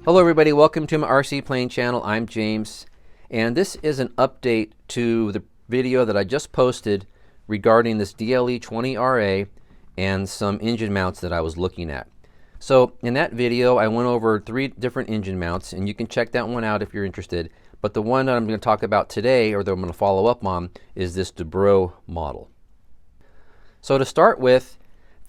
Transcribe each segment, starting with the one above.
Hello everybody, welcome to my RC Plane channel. I'm James, and this is an update to the video that I just posted regarding this DLE-20 RA and some engine mounts that I was looking at. So in that video I went over 3 different engine mounts, and you can check that one out if you're interested. But the one that I'm going to talk about today, or that I'm going to follow up on, is this DeBro model. So to start with,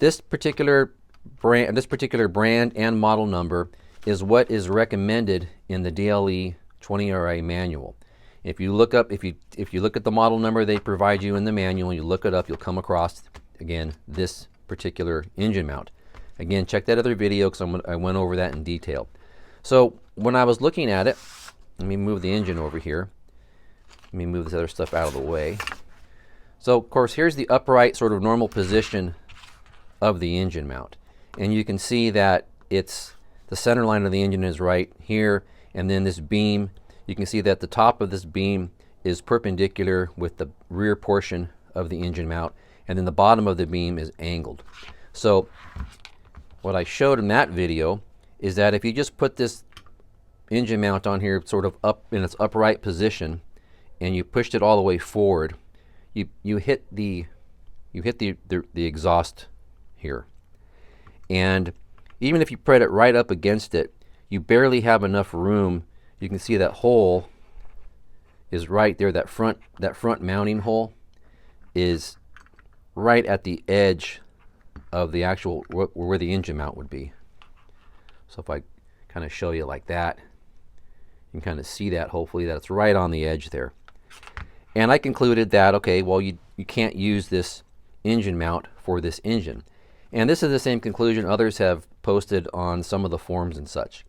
this particular brand and model number is what is recommended in the DLE-20 RA manual. If you look up, if you look at the model number they provide you in the manual, and you look it up, you'll come across, again, this particular engine mount. Again, check that other video because I went over that in detail. So when I was looking at it, let me move the engine over here. Let me move this other stuff out of the way. So of course, here's the upright sort of normal position of the engine mount, and you can see that the center line of the engine is right here, and then this beam, you can see that the top of this beam is perpendicular with the rear portion of the engine mount, and then the bottom of the beam is angled. So what I showed in that video is that if you just put this engine mount on here sort of up in its upright position, and you pushed it all the way forward, you hit the exhaust here. And even if you put it right up against it, you barely have enough room. You can see that hole is right there. That front mounting hole is right at the edge of the actual where the engine mount would be. So if I kind of show you like that, you can kind of see that, hopefully, that it's right on the edge there. And I concluded that, okay, well, you can't use this engine mount for this engine. And this is the same conclusion others have posted on some of the forums and such.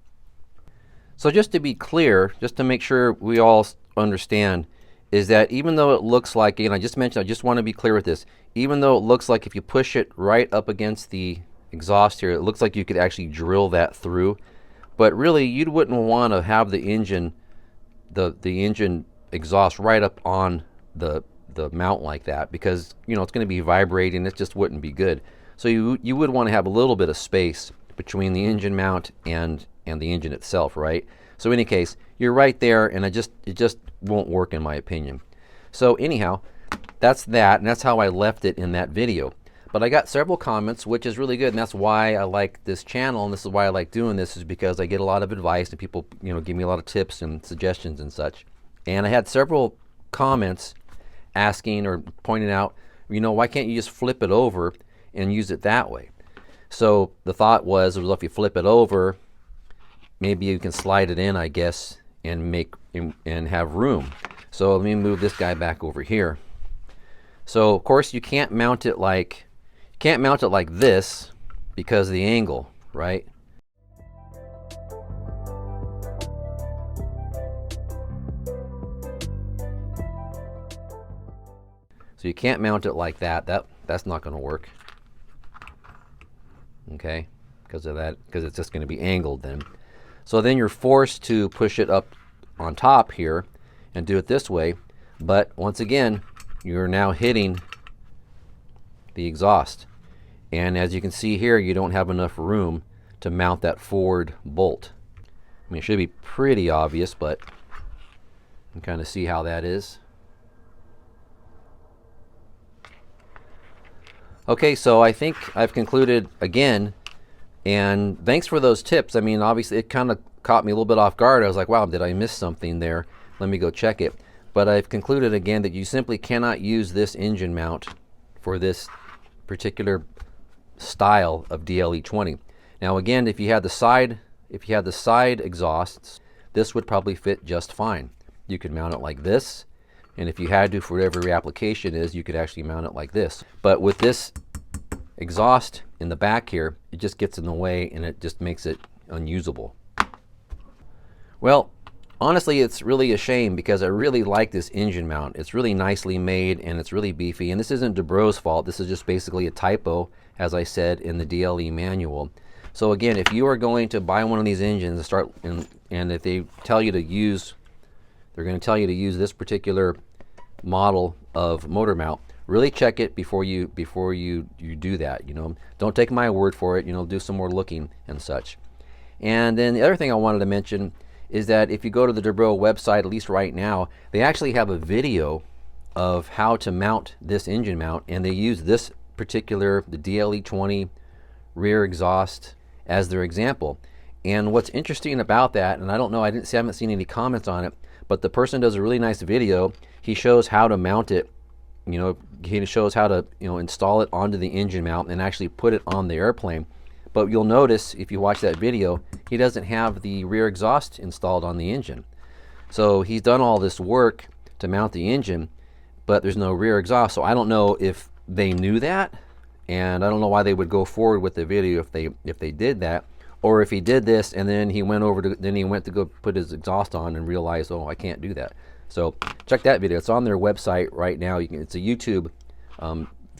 So just to be clear, just to make sure we all understand, is that even though it looks like, and I just mentioned, I just want to be clear with this, even though it looks like if you push it right up against the exhaust here, it looks like you could actually drill that through. But really, you wouldn't want to have the engine exhaust right up on the mount like that, because it's going to be vibrating. It just wouldn't be good. So you would want to have a little bit of space between the engine mount and the engine itself, right? So in any case, you're right there, and it just won't work in my opinion. So anyhow, that's that, and that's how I left it in that video. But I got several comments, which is really good, and that's why I like this channel, and this is why I like doing this, is because I get a lot of advice, and people give me a lot of tips and suggestions and such. And I had several comments asking or pointing out, why can't you just flip it over and use it that way? So the thought was, well, if you flip it over, maybe you can slide it in, I guess, and have room. So let me move this guy back over here. So of course you can't mount it like this because of the angle, right? So you can't mount it like that. That's not going to work. Okay, because of that, because it's just going to be angled then. So then you're forced to push it up on top here and do it this way. But once again, you're now hitting the exhaust. And as you can see here, you don't have enough room to mount that forward bolt. I mean, it should be pretty obvious, but you can kind of see how that is. Okay, so I think I've concluded again, and thanks for those tips. I mean, obviously it kind of caught me a little bit off guard. I was like, wow, did I miss something there? Let me go check it. But I've concluded again that you simply cannot use this engine mount for this particular style of DLE-20. Now again, if you had the side exhausts, this would probably fit just fine. You could mount it like this. And if you had to, for whatever your application is, you could actually mount it like this. But with this exhaust in the back here, it just gets in the way, and it just makes it unusable. Well, honestly, it's really a shame, because I really like this engine mount. It's really nicely made, and it's really beefy. And this isn't DeBro's fault. This is just basically a typo, as I said, in the DLE manual. So again, if you are going to buy one of these engines and if they tell you to use, they're going to tell you to use this particular model of motor mount, really check it before you do that. Don't take my word for it. Do some more looking and such. And then the other thing I wanted to mention is that if you go to the Debreu website, at least right now, they actually have a video of how to mount this engine mount, and they use this particular, the DLE-20 rear exhaust as their example. And what's interesting about that, and I don't know, I haven't seen any comments on it, but the person does a really nice video. He shows how to mount it. He shows how to install it onto the engine mount and actually put it on the airplane. But you'll notice if you watch that video, he doesn't have the rear exhaust installed on the engine. So he's done all this work to mount the engine, but there's no rear exhaust. So I don't know if they knew that, and I don't know why they would go forward with the video if they did that, or if he did this and then he went to go put his exhaust on and realized, oh, I can't do that. So check that video. It's on their website right now. It's a YouTube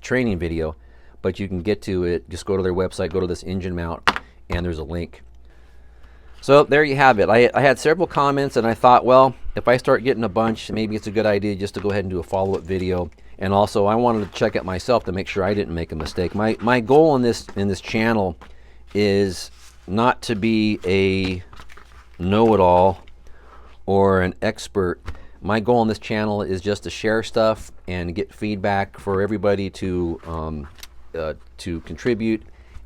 training video, but you can get to it. Just go to their website, go to this engine mount, and there's a link. So there you have it. I had several comments, and I thought, well, if I start getting a bunch, maybe it's a good idea just to go ahead and do a follow-up video. And also, I wanted to check it myself to make sure I didn't make a mistake. My goal in this channel is not to be a know-it-all or an expert. My goal on this channel is just to share stuff and get feedback for everybody to contribute,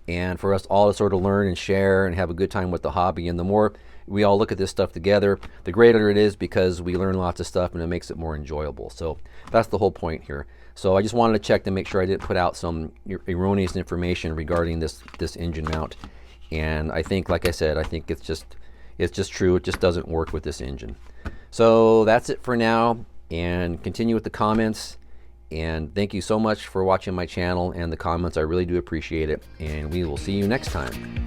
and for us all to sort of learn and share and have a good time with the hobby. And the more we all look at this stuff together, the greater it is, because we learn lots of stuff and it makes it more enjoyable. So that's the whole point here. So I just wanted to check to make sure I didn't put out some erroneous information regarding this engine mount. And I think, like I said, I think it's just true. It just doesn't work with this engine. So that's it for now, and continue with the comments. And thank you so much for watching my channel and the comments. I really do appreciate it. And we will see you next time.